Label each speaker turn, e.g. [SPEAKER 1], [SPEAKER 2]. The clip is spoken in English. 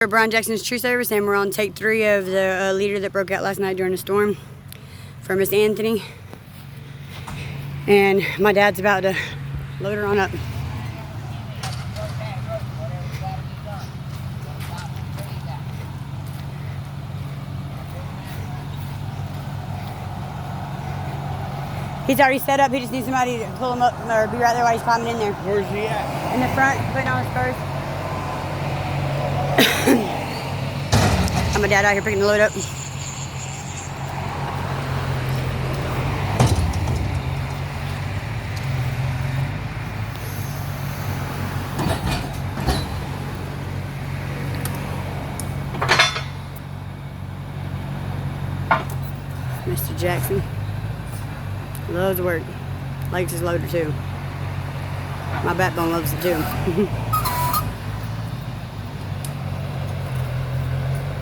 [SPEAKER 1] Brian Jackson's Tree Service, and we're on take 3 of the leader that broke out last night during a storm for Miss Anthony. And my dad's about to load her on up. He's already set up. He just needs somebody to pull him up or be right there while he's climbing in there.
[SPEAKER 2] Where's he at?
[SPEAKER 1] In the front, putting on his spurs. Got my dad out here picking the load up. Mr. Jackson loves work. Likes his loader too. My backbone loves it too.